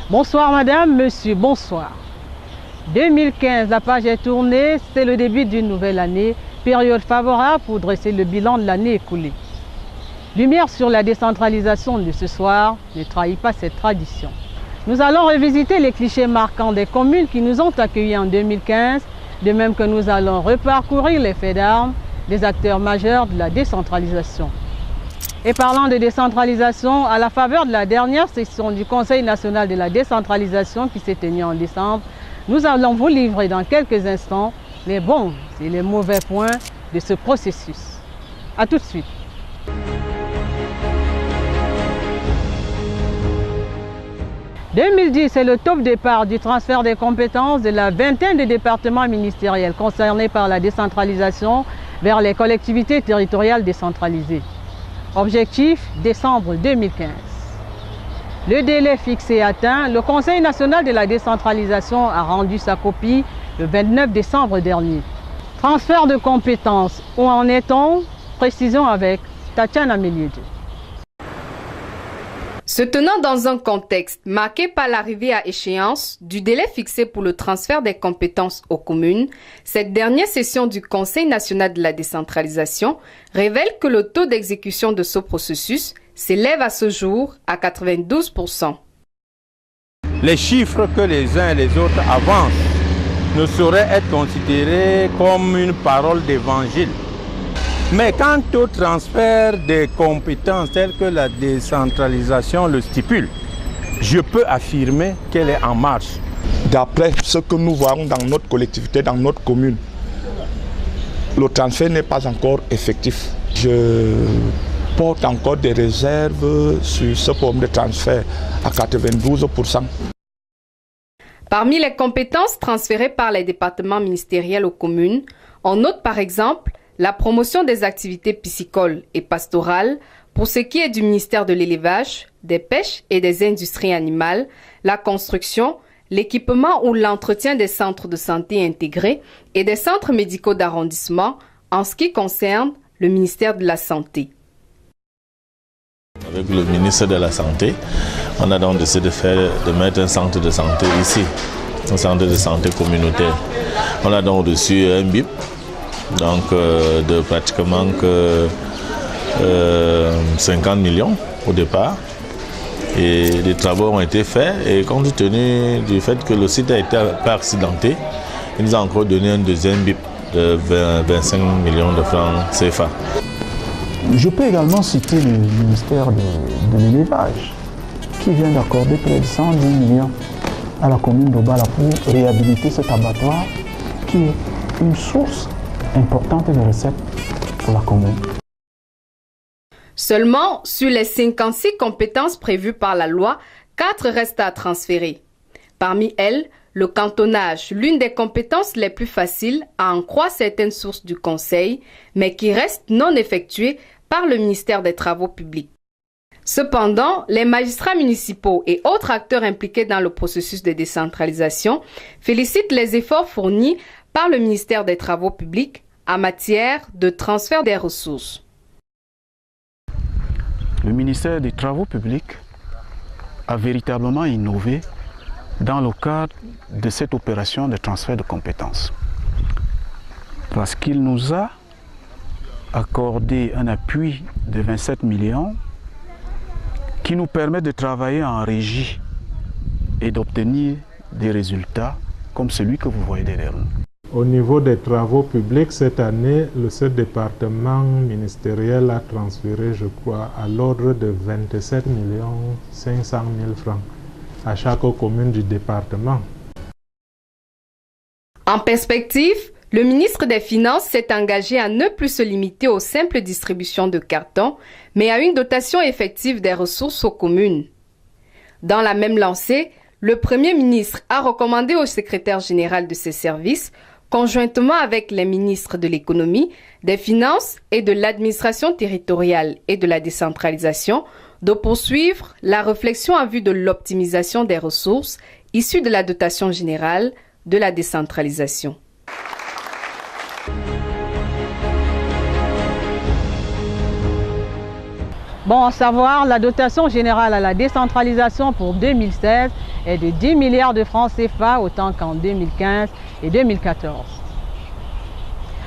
Bonsoir madame, monsieur, bonsoir. 2015, la page est tournée, c'est le début d'une nouvelle année, période favorable pour dresser le bilan de l'année écoulée. Lumière sur la décentralisation de ce soir ne trahit pas cette tradition. Nous allons revisiter les clichés marquants des communes qui nous ont accueillis en 2015, de même que nous allons reparcourir les faits d'armes des acteurs majeurs de la décentralisation. Et parlant de décentralisation, à la faveur de la dernière session du Conseil national de la décentralisation qui s'est tenue en décembre, nous allons vous livrer dans quelques instants les bons et les mauvais points de ce processus. A tout de suite. « 2010 est le top départ du transfert des compétences de la vingtaine de départements ministériels concernés par la décentralisation vers les collectivités territoriales décentralisées. Objectif, décembre 2015. Le délai fixé atteint, le Conseil national de la décentralisation a rendu sa copie le 29 décembre dernier. Transfert de compétences, où en est-on? Précision avec Tatiana Méliédé. Se tenant dans un contexte marqué par l'arrivée à échéance du délai fixé pour le transfert des compétences aux communes, cette dernière session du Conseil national de la décentralisation révèle que le taux d'exécution de ce processus s'élève à ce jour à 92%. Les chiffres que les uns et les autres avancent ne sauraient être considérés comme une parole d'évangile. Mais quant au transfert des compétences telles que la décentralisation le stipule, je peux affirmer qu'elle est en marche. D'après ce que nous voyons dans notre collectivité, dans notre commune, le transfert n'est pas encore effectif. Je porte encore des réserves sur ce forme de transfert à 92%. Parmi les compétences transférées par les départements ministériels aux communes, on note par exemple la promotion des activités piscicoles et pastorales pour ce qui est du ministère de l'élevage, des pêches et des industries animales, la construction, l'équipement ou l'entretien des centres de santé intégrés et des centres médicaux d'arrondissement en ce qui concerne le ministère de la Santé. Avec le ministre de la Santé, on a donc décidé de mettre un centre de santé ici, un centre de santé communautaire. On a donc reçu un BIP, donc de pratiquement 50 millions au départ. Et les travaux ont été faits et compte tenu du fait que le site a été pas accidenté, il nous a encore donné un deuxième BIP de 25 millions de francs CFA. Je peux également citer le ministère de l'élevage qui vient d'accorder près de 110 millions à la commune d'Obala pour réhabiliter cet abattoir qui est une source importante de recettes pour la commune. Seulement, sur les 56 compétences prévues par la loi, 4 restent à transférer. Parmi elles, le cantonnage, l'une des compétences les plus faciles à en croire certaines sources du Conseil, mais qui reste non effectuée par le ministère des Travaux publics. Cependant, les magistrats municipaux et autres acteurs impliqués dans le processus de décentralisation félicitent les efforts fournis par le ministère des Travaux publics en matière de transfert des ressources. Le ministère des Travaux publics a véritablement innové dans le cadre de cette opération de transfert de compétences. Parce qu'il nous a accordé un appui de 27 millions qui nous permet de travailler en régie et d'obtenir des résultats comme celui que vous voyez derrière nous. Au niveau des travaux publics, cette année, le seul département ministériel a transféré, je crois, à l'ordre de 27 500 000 francs à chaque commune du département. En perspective, le ministre des Finances s'est engagé à ne plus se limiter aux simples distributions de cartons, mais à une dotation effective des ressources aux communes. Dans la même lancée, le Premier ministre a recommandé au secrétaire général de ses services, conjointement avec les ministres de l'économie, des finances et de l'administration territoriale et de la décentralisation, de poursuivre la réflexion en vue de l'optimisation des ressources issues de la dotation générale de la décentralisation. Bon, à savoir, la dotation générale à la décentralisation pour 2016 est de 10 milliards de francs CFA, autant qu'en 2015 et 2014.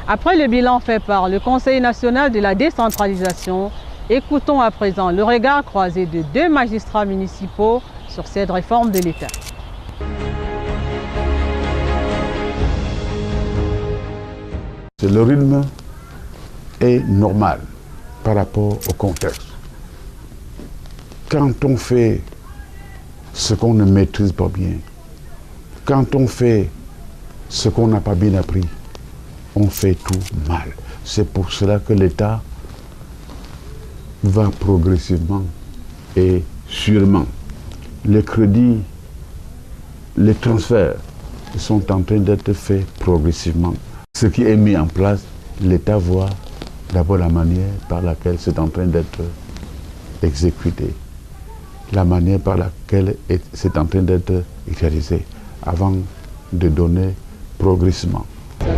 Après le bilan fait par le Conseil national de la décentralisation, écoutons à présent le regard croisé de 2 magistrats municipaux sur cette réforme de l'État. Le rythme est normal par rapport au contexte. Quand on fait ce qu'on ne maîtrise pas bien, quand on fait ce qu'on n'a pas bien appris, on fait tout mal. C'est pour cela que l'État va progressivement et sûrement. Les crédits, les transferts sont en train d'être faits progressivement. Ce qui est mis en place, l'État voit d'abord la manière par laquelle c'est en train d'être exécuté, la manière par laquelle c'est en train d'être réalisé, avant de donner progressivement.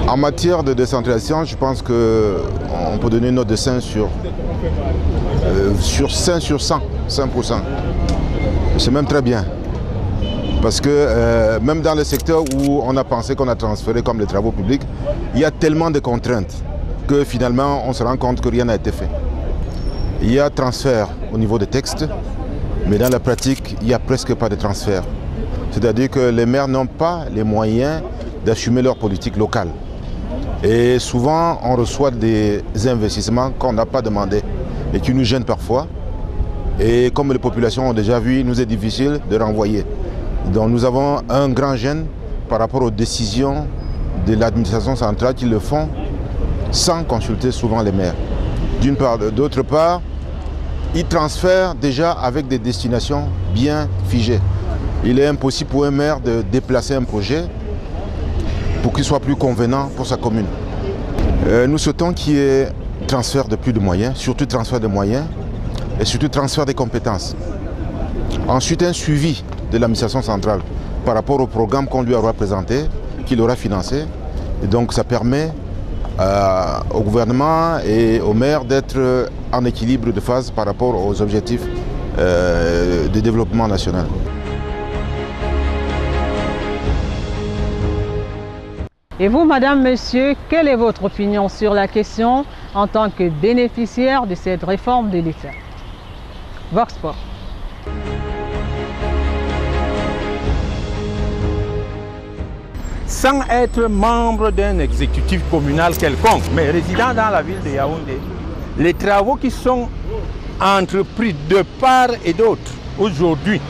En matière de décentralisation, je pense qu'on peut donner une note de 5 sur 100, 5%. C'est même très bien. Parce que même dans les secteurs où on a pensé qu'on a transféré comme les travaux publics, il y a tellement de contraintes que finalement on se rend compte que rien n'a été fait. Il y a transfert au niveau des textes, mais dans la pratique, il n'y a presque pas de transfert. C'est-à-dire que les maires n'ont pas les moyens d'assumer leur politique locale. Et souvent, on reçoit des investissements qu'on n'a pas demandé et qui nous gênent parfois. Et comme les populations ont déjà vu, il nous est difficile de renvoyer. Donc nous avons un grand gêne par rapport aux décisions de l'administration centrale qui le font sans consulter souvent les maires. D'une part. D'autre part, ils transfèrent déjà avec des destinations bien figées. Il est impossible pour un maire de déplacer un projet pour qu'il soit plus convenant pour sa commune. Nous souhaitons qu'il y ait transfert de plus de moyens, surtout transfert de moyens et surtout transfert des compétences. Ensuite, un suivi de l'administration centrale par rapport au programme qu'on lui aura présenté, qu'il aura financé. Et donc ça permet au gouvernement et aux maires d'être en équilibre de phase par rapport aux objectifs de développement national. Et vous, madame, monsieur, quelle est votre opinion sur la question en tant que bénéficiaire de cette réforme de l'État? Vox Pop. Sans être membre d'un exécutif communal quelconque, mais résidant dans la ville de Yaoundé, les travaux qui sont entrepris de part et d'autre aujourd'hui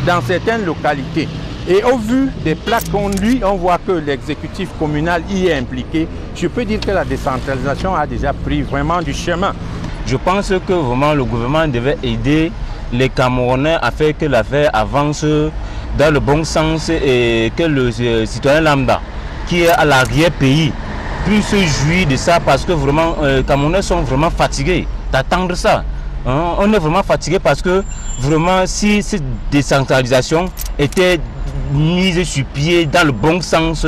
dans certaines localités, et au vu des plaques qu'on lit, on voit que l'exécutif communal y est impliqué. Je peux dire que la décentralisation a déjà pris vraiment du chemin. Je pense que vraiment le gouvernement devait aider les Camerounais à faire que l'affaire avance dans le bon sens et que le citoyen lambda qui est à l'arrière-pays puisse jouir de ça, parce que vraiment les Camerounais sont vraiment fatigués d'attendre ça. On est vraiment fatigué parce que vraiment si cette décentralisation était mise sur pied dans le bon sens,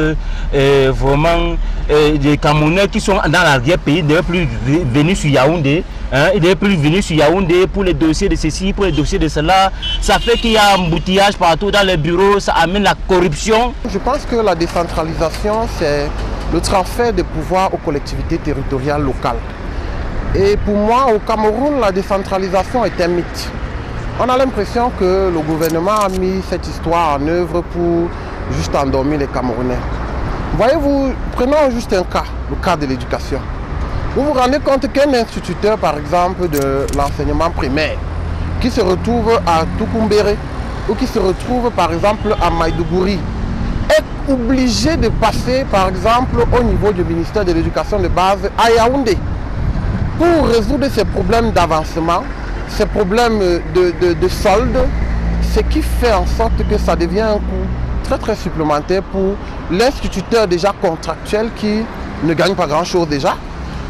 vraiment les Camerounais qui sont dans l'arrière-pays ne devaient plus venir sur Yaoundé. Ils ne devaient plus venir sur Yaoundé pour les dossiers de ceci, pour les dossiers de cela. Ça fait qu'il y a un embouteillage partout dans les bureaux, ça amène la corruption. Je pense que la décentralisation, c'est le transfert de pouvoir aux collectivités territoriales locales. Et pour moi, au Cameroun, la décentralisation est un mythe. On a l'impression que le gouvernement a mis cette histoire en œuvre pour juste endormir les Camerounais. Voyez-vous, prenons juste un cas, le cas de l'éducation. Vous vous rendez compte qu'un instituteur, par exemple, de l'enseignement primaire, qui se retrouve à Tukumbéré ou qui se retrouve, par exemple, à Maïdougouri, est obligé de passer, par exemple, au niveau du ministère de l'Éducation de base à Yaoundé pour résoudre ces problèmes d'avancement, ces problèmes de solde, ce qui fait en sorte que ça devient un coût très supplémentaire pour l'instituteur déjà contractuel qui ne gagne pas grand-chose déjà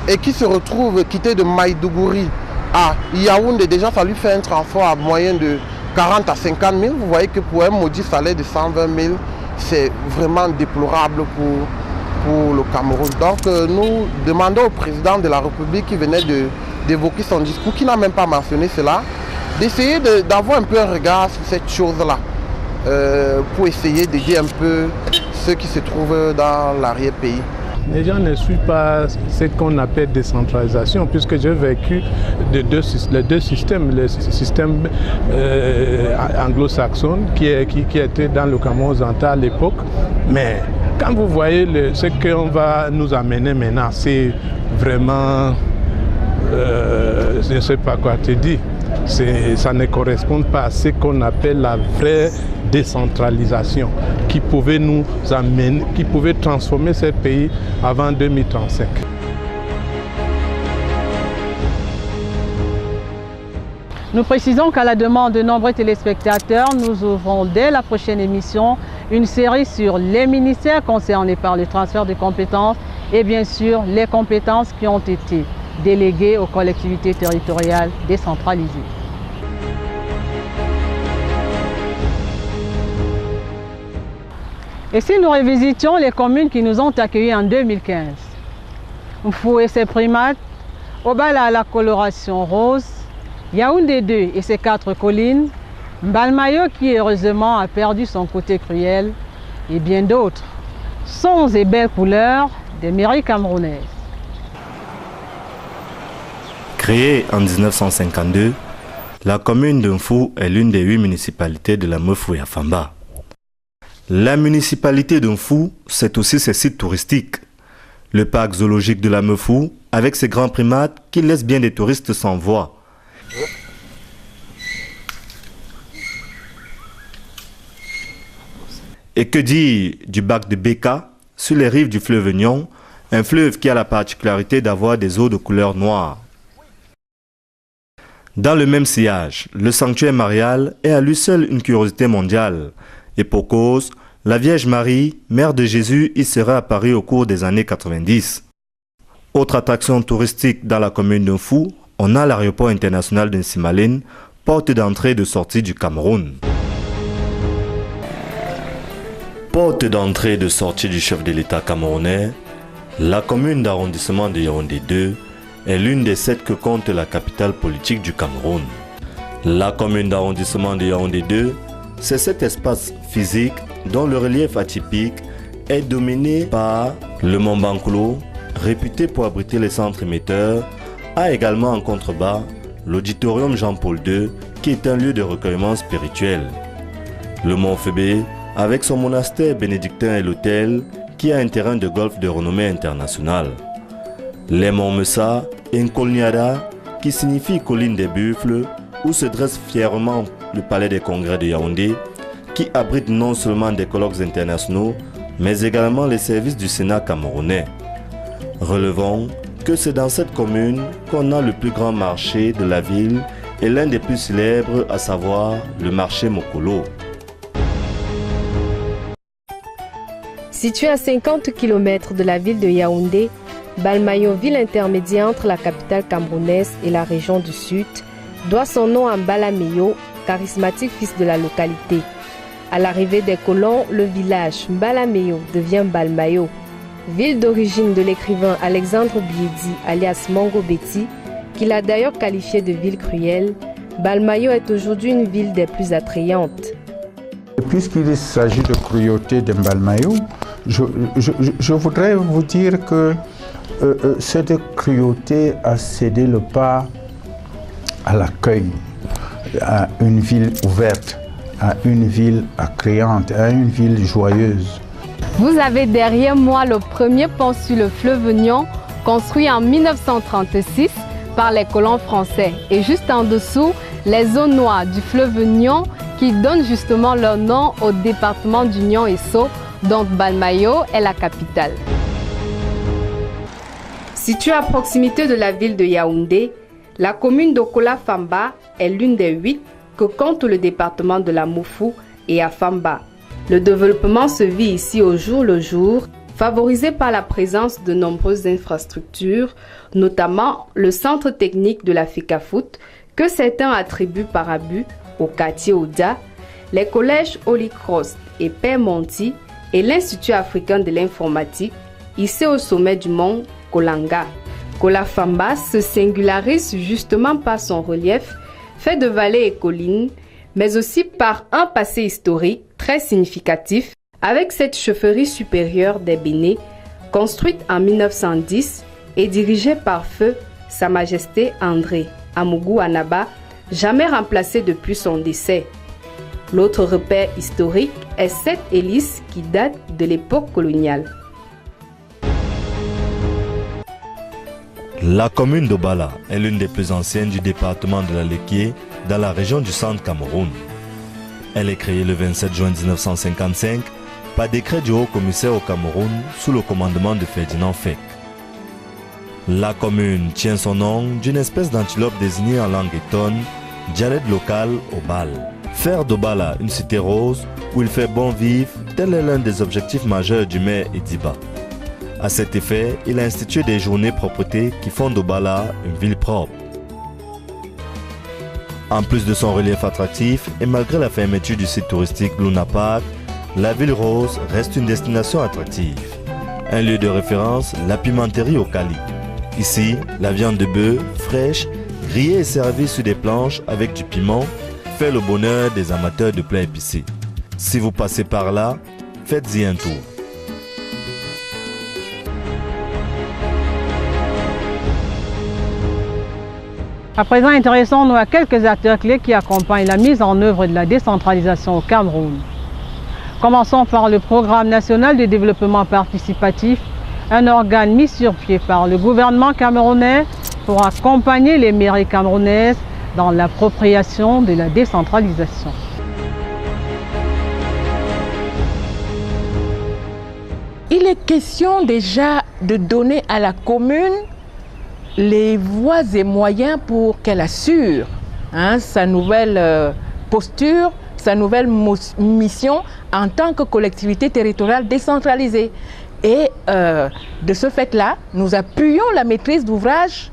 et qui se retrouve quitté de Maïdougouri à Yaoundé. Déjà, ça lui fait un transport à moyenne de 40 à 50 000. Vous voyez que pour un maudit salaire de 120 000, c'est vraiment déplorable pour le Cameroun. Donc nous demandons au président de la République qui venait d'évoquer son discours, qui n'a même pas mentionné cela, d'essayer d'avoir un peu un regard sur cette chose-là. pour essayer d'aider un peu ceux qui se trouvent dans l'arrière-pays. Les gens ne suivent pas ce qu'on appelle décentralisation, puisque j'ai vécu les deux systèmes, le système anglo-saxon qui était dans le Cameroun occidental à l'époque. Mais quand vous voyez ce qu'on va nous amener maintenant, c'est vraiment, je ne sais pas quoi te dire, ça ne correspond pas à ce qu'on appelle la vraie décentralisation qui pouvait nous amener, qui pouvait transformer ce pays avant 2035. Nous précisons qu'à la demande de nombreux téléspectateurs, nous ouvrons dès la prochaine émission une série sur les ministères concernés par le transfert de compétences et bien sûr les compétences qui ont été déléguées aux collectivités territoriales décentralisées. Et si nous revisitions les communes qui nous ont accueillis en 2015, Mfou et ses primates, Obala à la coloration rose, Yaoundé 2 et ses 4 collines, Mbalmayo qui heureusement a perdu son côté cruel, et bien d'autres. Sons et belles couleurs des mairies camerounaises. Créée en 1952, la commune de Mfou est l'une des 8 municipalités de la Mefou et Afamba. La municipalité de Mfou, c'est aussi ses sites touristiques. Le parc zoologique de la Mefou, avec ses grands primates qui laissent bien des touristes sans voix. Et que dire du bac de Beka, sur les rives du fleuve Nyon, un fleuve qui a la particularité d'avoir des eaux de couleur noire. Dans le même sillage, le sanctuaire marial est à lui seul une curiosité mondiale. Et pour cause, la Vierge Marie, mère de Jésus, y serait apparue au cours des années 90. Autre attraction touristique dans la commune de Mfou, on a l'aéroport international de Nsimalène, porte d'entrée et de sortie du Cameroun. Porte d'entrée et de sortie du chef de l'État camerounais, la commune d'arrondissement de Yaoundé 2 est l'une des 7 que compte la capitale politique du Cameroun. La commune d'arrondissement de Yaoundé 2, c'est cet espace physique dont le relief atypique est dominé par le mont Bankoulo, réputé pour abriter les centres émetteurs, a également en contrebas l'auditorium Jean-Paul II, qui est un lieu de recueillement spirituel. Le mont Fébé, avec son monastère bénédictin et l'hôtel, qui a un terrain de golf de renommée internationale. Les monts Messa et Nkolniada, qui signifie colline des buffles, où se dresse fièrement le palais des congrès de Yaoundé, qui abrite non seulement des colloques internationaux, mais également les services du Sénat camerounais. Relevons que c'est dans cette commune qu'on a le plus grand marché de la ville et l'un des plus célèbres, à savoir le marché Mokolo. Situé à 50 km de la ville de Yaoundé, Balmayo, ville intermédiaire entre la capitale camerounaise et la région du Sud, doit son nom à Mbalameyo, charismatique fils de la localité. À l'arrivée des colons, le village Mbalameyo devient Balmayo. Ville d'origine de l'écrivain Alexandre Biedi, alias Mongo Betty, qu'il a d'ailleurs qualifié de ville cruelle, Balmayo est aujourd'hui une ville des plus attrayantes. Puisqu'il s'agit de cruauté de Balmayo, je voudrais vous dire que cette cruauté a cédé le pas à l'accueil, à une ville ouverte, à une ville accueillante, à une ville joyeuse. Vous avez derrière moi le premier pont sur le fleuve Nyon, construit en 1936 par les colons français. Et juste en dessous, les eaux noires du fleuve Nyon qui donnent justement leur nom au département du Nyon et So, dont Balmayo est la capitale. Située à proximité de la ville de Yaoundé, la commune d'Okola-Famba est l'une des 8 que compte le département de la Mefou et Afamba. Le développement se vit ici au jour le jour, favorisé par la présence de nombreuses infrastructures, notamment le centre technique de la FECAFOOT, que certains attribuent par abus au quartier Ouda, les collèges Holy Cross et Père Monti et l'Institut africain de l'informatique, ici au sommet du mont Kolanga. Kolafamba se singularise justement par son relief, fait de vallées et collines, mais aussi par un passé historique très significatif avec cette chaufferie supérieure des Bénés, construite en 1910 et dirigée par feu Sa Majesté André Amougou Anaba, jamais remplacé depuis son décès. L'autre repère historique est cette hélice qui date de l'époque coloniale. La commune d'Obala est l'une des plus anciennes du département de la Léquié dans la région du centre Cameroun. Elle est créée le 27 juin 1955 par décret du haut-commissaire au Cameroun sous le commandement de Ferdinand Fek. La commune tient son nom d'une espèce d'antilope désignée en langue étonne, dialecte local Obal. Faire d'Obala une cité rose où il fait bon vivre, tel est l'un des objectifs majeurs du maire Ediba. À cet effet, il a institué des journées propreté qui font d'Obala une ville propre. En plus de son relief attractif et malgré la fermeture du site touristique Luna Park, la ville rose reste une destination attractive. Un lieu de référence, la pimenterie au Cali. Ici, la viande de bœuf, fraîche, grillée et servie sur des planches avec du piment, fait le bonheur des amateurs de plats épicés. Si vous passez par là, faites-y un tour. À présent, intéressons-nous à quelques acteurs clés qui accompagnent la mise en œuvre de la décentralisation au Cameroun. Commençons par le Programme national de développement participatif, un organe mis sur pied par le gouvernement camerounais pour accompagner les mairies camerounaises dans l'appropriation de la décentralisation. Il est question déjà de donner à la commune les voies et moyens pour qu'elle assure sa nouvelle posture, sa nouvelle mission en tant que collectivité territoriale décentralisée. Et de ce fait-là, nous appuyons la maîtrise d'ouvrage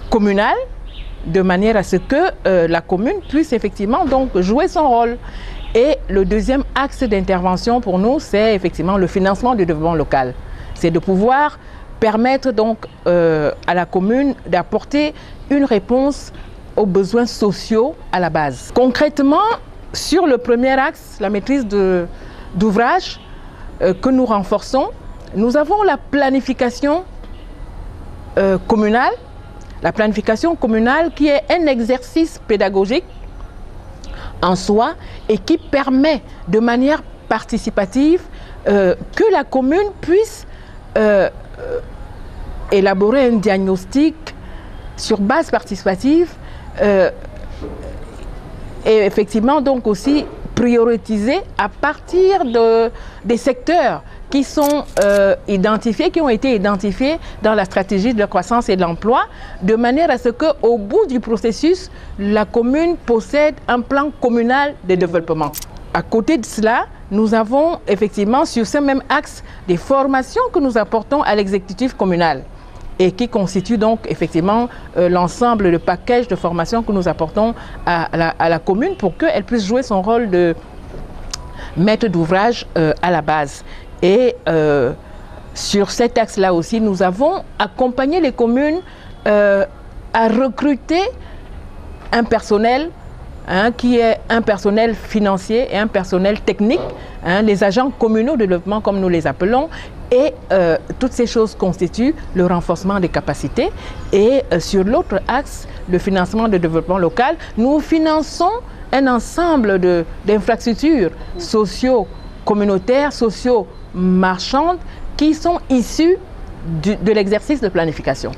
communale de manière à ce que la commune puisse effectivement donc jouer son rôle. Et le deuxième axe d'intervention pour nous, c'est effectivement le financement du développement local. C'est de pouvoir permettre donc à la commune d'apporter une réponse aux besoins sociaux à la base. Concrètement, sur le premier axe, la maîtrise d'ouvrage que nous renforçons, nous avons la planification communale. La planification communale qui est un exercice pédagogique en soi et qui permet de manière participative que la commune puisse élaborer un diagnostic sur base participative et effectivement donc aussi prioriser à partir des secteurs qui sont identifiés, qui ont été identifiés dans la stratégie de la croissance et de l'emploi, de manière à ce qu'au bout du processus, la commune possède un plan communal de développement. À côté de cela, nous avons effectivement sur ce même axe des formations que nous apportons à l'exécutif communal et qui constituent donc effectivement l'ensemble, le package de formations que nous apportons à la commune pour qu'elle puisse jouer son rôle de maître d'ouvrage à la base. Et sur cet axe-là aussi, nous avons accompagné les communes à recruter un personnel qui est un personnel financier et un personnel technique, les agents communaux de développement comme nous les appelons, et toutes ces choses constituent le renforcement des capacités. Et sur l'autre axe, le financement de développement local, nous finançons un ensemble d'infrastructures socio-communautaires, socio-marchandes qui sont issues de l'exercice de planification.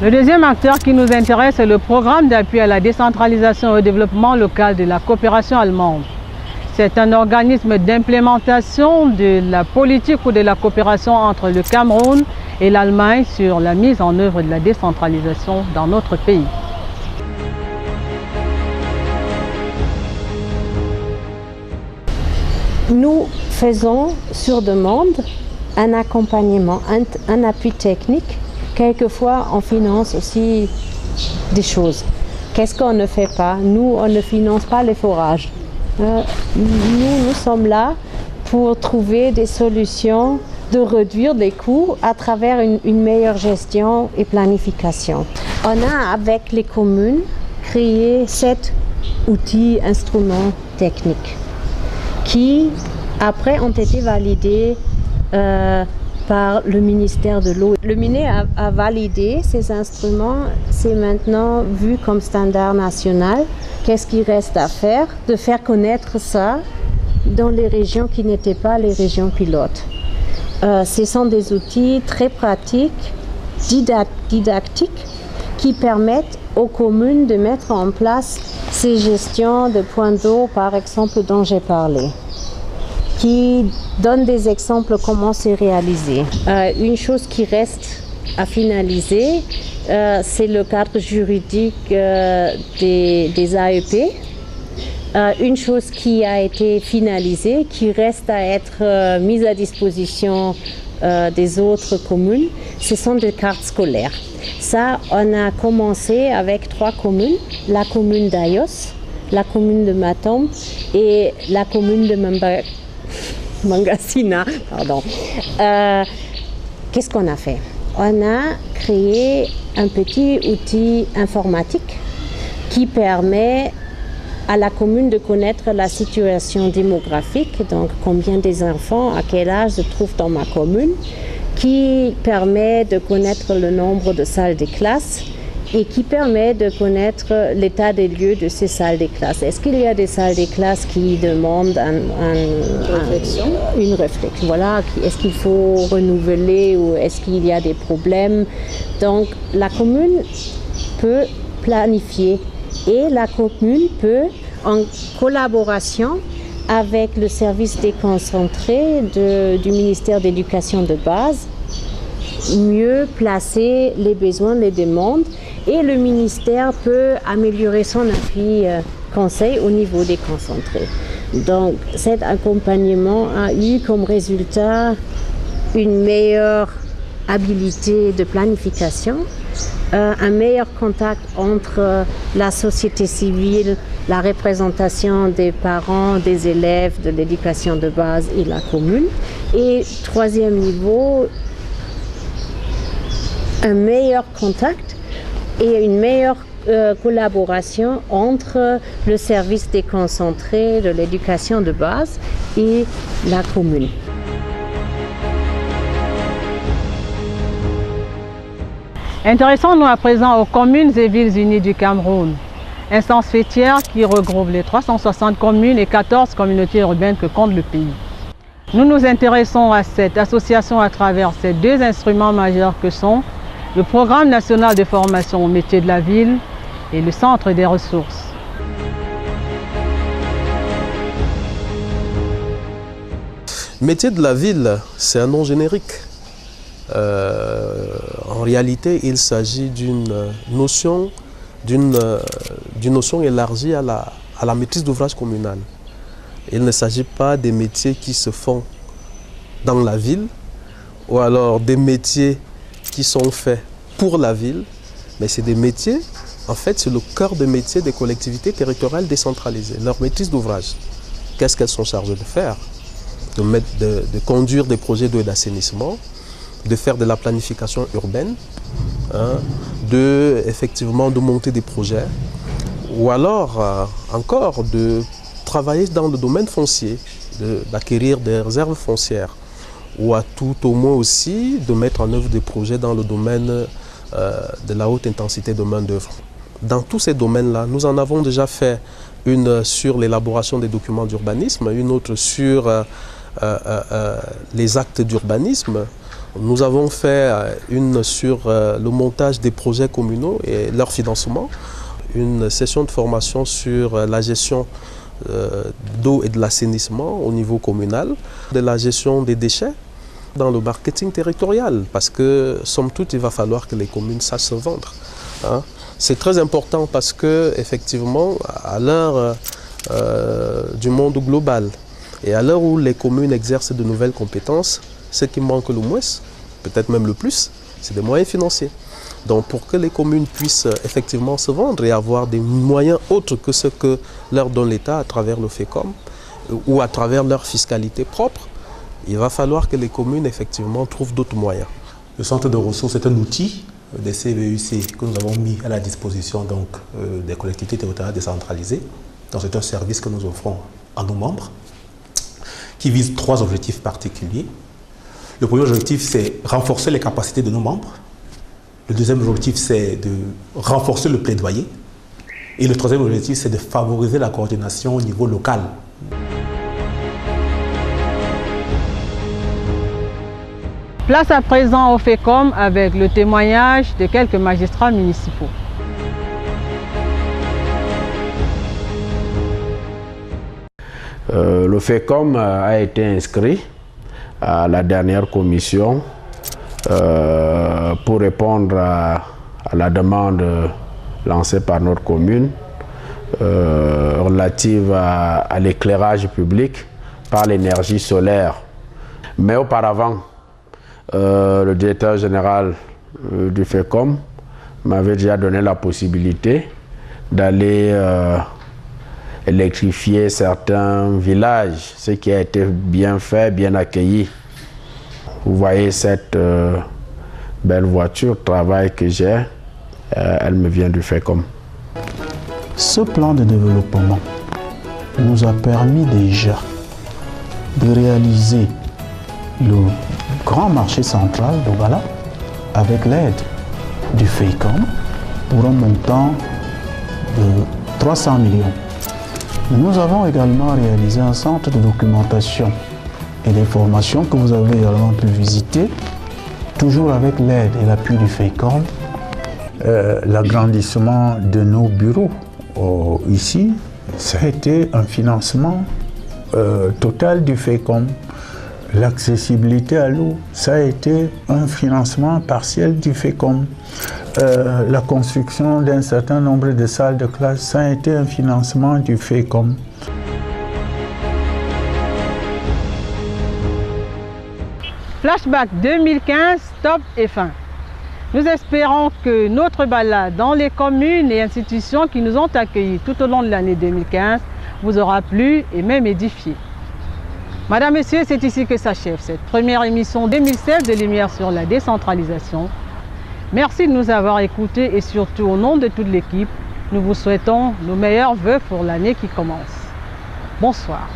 Le deuxième acteur qui nous intéresse est le programme d'appui à la décentralisation et au développement local de la coopération allemande. C'est un organisme d'implémentation de la politique ou de la coopération entre le Cameroun et l'Allemagne sur la mise en œuvre de la décentralisation dans notre pays. Nous faisons sur demande un accompagnement, un appui technique. Quelquefois, on finance aussi des choses. Qu'est-ce qu'on ne fait pas? Nous, on ne finance pas les forages. Nous sommes là pour trouver des solutions de réduire les coûts à travers une meilleure gestion et planification. On a, avec les communes, créé 7 outils, instruments techniques qui, après, ont été validés par le ministère de l'eau. Le MINE a validé ces instruments, c'est maintenant vu comme standard national. Qu'est-ce qu'il reste à faire? De faire connaître ça dans les régions qui n'étaient pas les régions pilotes. Ce sont des outils très pratiques, didactiques, qui permettent aux communes de mettre en place ces gestions de points d'eau, par exemple, dont j'ai parlé, qui donne des exemples comment c'est réalisé. Une chose qui reste à finaliser, c'est le cadre juridique des AEP. Une chose qui a été finalisée, qui reste à être mise à disposition des autres communes, ce sont des cartes scolaires. Ça, on a commencé avec 3 communes, la commune d'Ayos, la commune de Matom et la commune de Mangasina, pardon. Qu'est-ce qu'on a fait? On a créé un petit outil informatique qui permet à la commune de connaître la situation démographique, donc combien des enfants, à quel âge se trouvent dans ma commune, qui permet de connaître le nombre de salles de classe et qui permet de connaître l'état des lieux de ces salles de classe. Est-ce qu'il y a des salles de classe qui demandent une réflexion? Voilà, est-ce qu'il faut renouveler ou est-ce qu'il y a des problèmes? Donc la commune peut planifier et la commune peut, en collaboration avec le service déconcentré du ministère de l'Éducation de base, mieux placer les besoins, les demandes, et le ministère peut améliorer son appui conseil au niveau déconcentré. Donc cet accompagnement a eu comme résultat une meilleure habilité de planification, un meilleur contact entre la société civile, la représentation des parents, des élèves de l'éducation de base et la commune. Et 3e niveau, un meilleur contact et une meilleure collaboration entre le service déconcentré de l'éducation de base et la commune. Intéressons-nous à présent aux communes et villes unies du Cameroun, instance fêtière qui regroupe les 360 communes et 14 communautés urbaines que compte le pays. Nous nous intéressons à cette association à travers ces 2 instruments majeurs que sont le Programme national de formation au métier de la ville et le Centre des ressources. Métier de la ville, c'est un nom générique. En réalité, il s'agit d'une notion élargie à la maîtrise d'ouvrage communale. Il ne s'agit pas des métiers qui se font dans la ville ou alors des métiers qui sont faits pour la ville, mais c'est des métiers, en fait, c'est le cœur de métier des collectivités territoriales décentralisées. Leur maîtrise d'ouvrage, qu'est-ce qu'elles sont chargées de faire? De conduire des projets d'eau et d'assainissement, de faire de la planification urbaine, effectivement de monter des projets, ou alors encore de travailler dans le domaine foncier, d'acquérir des réserves foncières, ou à tout au moins aussi de mettre en œuvre des projets dans le domaine de la haute intensité de main-d'œuvre. Dans tous ces domaines-là, nous en avons déjà fait une sur l'élaboration des documents d'urbanisme, une autre sur les actes d'urbanisme. Nous avons fait une sur le montage des projets communaux et leur financement, une session de formation sur la gestion d'eau et de l'assainissement au niveau communal, de la gestion des déchets dans le marketing territorial, parce que, somme toute, il va falloir que les communes sachent se vendre. C'est très important parce que, effectivement, à l'heure du monde global et à l'heure où les communes exercent de nouvelles compétences, ce qui manque le moins, peut-être même le plus, c'est des moyens financiers. Donc pour que les communes puissent effectivement se vendre et avoir des moyens autres que ce que leur donne l'État à travers le FECOM ou à travers leur fiscalité propre, Il va falloir que les communes, effectivement, trouvent d'autres moyens. Le centre de ressources est un outil des CVUC que nous avons mis à la disposition donc, des collectivités territoriales décentralisées. Donc c'est un service que nous offrons à nos membres qui vise 3 objectifs particuliers. Le premier objectif, c'est renforcer les capacités de nos membres. Le deuxième objectif, c'est de renforcer le plaidoyer. Et le troisième objectif, c'est de favoriser la coordination au niveau local. Place à présent au FECOM avec le témoignage de quelques magistrats municipaux. Le FECOM a été inscrit à la dernière commission pour répondre à la demande lancée par notre commune relative à l'éclairage public par l'énergie solaire. Mais auparavant, le directeur général du FECOM m'avait déjà donné la possibilité d'aller électrifier certains villages, ce qui a été bien fait, bien accueilli. Vous voyez cette belle voiture, travail que j'ai, elle me vient du FECOM. Ce plan de développement nous a permis déjà de réaliser le grand marché central d'Ogala avec l'aide du FECOM pour un montant de 300 millions. Nous avons également réalisé un centre de documentation et d'information que vous avez également pu visiter, toujours avec l'aide et l'appui du FECOM. L'agrandissement de nos bureaux ici, ça a été un financement total du FECOM. L'accessibilité à l'eau, ça a été un financement partiel du FECOM. La construction d'un certain nombre de salles de classe, ça a été un financement du FECOM. Flashback 2015, stop et fin. Nous espérons que notre balade dans les communes et institutions qui nous ont accueillis tout au long de l'année 2015 vous aura plu et même édifié. Madame, Messieurs, c'est ici que s'achève cette première émission 2016 de Lumière sur la décentralisation. Merci de nous avoir écoutés et surtout au nom de toute l'équipe, nous vous souhaitons nos meilleurs vœux pour l'année qui commence. Bonsoir.